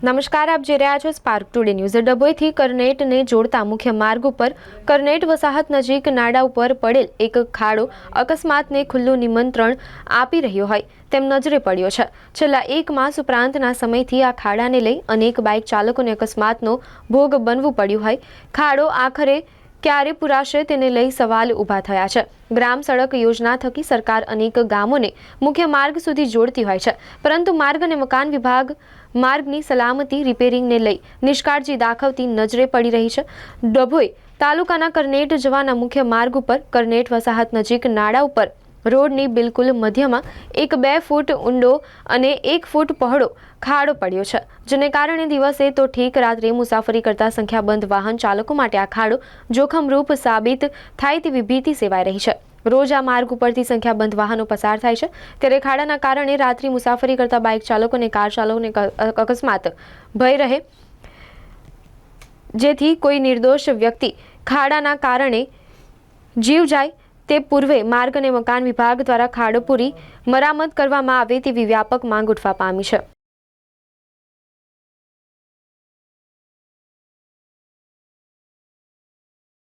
નમસ્કાર, આપ જોઈ રહ્યા છો સ્પાર્ક ટુડે ન્યૂઝ। ડભોઈથી કરનેટને જોડતા મુખ્ય માર્ગ ઉપર કરનેટ વસાહત નજીક નાડા ઉપર પડેલ એક ખાડો અકસ્માતને ખુલ્લું નિમંત્રણ આપી રહ્યો હોય તેમ નજરે પડ્યો છે। છેલ્લા 1 માસ ઉપરાંતના સમયથી આ ખાડાને લઈ અનેક બાઇક ચાલકોને અકસ્માતનો ભોગ બનવું પડ્યું હોય। ખાડો આખરે ક્યારે પૂરાશે તેને લઈ સવાલ ઊભા થયા છે। ગ્રામ સડક યોજના થકી સરકાર અનેક ગામોને મુખ્ય માર્ગ સુધી જોડતી હોય છે, પરંતુ માર્ગ અને મકાન વિભાગ માર્ગની સલામતી રિપેરિંગને લઈ નિષ્કાળજી દાખવતી નજરે પડી રહી છે। ડભોઈ તાલુકાના કરનેટ જવાના મુખ્ય માર્ગ ઉપર કરનેટ વસાહત નજીક નાડા ઉપર રોડની બિલકુલ મધ્યમાં એક 2 ફૂટ ઊંડો અને 1 ફૂટ પહોળો ખાડો પડ્યો છે, જેને કારણે દિવસે તો ઠીક રાત્રે મુસાફરી કરતા સંખ્યાબંધ વાહન ચાલકો માટે આ ખાડો જોખમરૂપ સાબિત થાય તેવી ભીતિ સેવાઈ રહી છે। રોજ આ માર્ગ ઉપરથી સંખ્યાબંધ વાહનો પસાર થાય છે, ત્યારે ખાડાના કારણે રાત્રિ મુસાફરી કરતા બાઇક ચાલકો અને કાર ચાલકોને અકસ્માત ભય રહે, જેથી કોઈ નિર્દોષ વ્યક્તિ ખાડાના કારણે જીવ જાય તે પૂર્વે માર્ગ અને મકાન વિભાગ દ્વારા ખાડો પૂરી મરામત કરવામાં આવે તેવી વ્યાપક માંગ ઉઠવા પામી છે।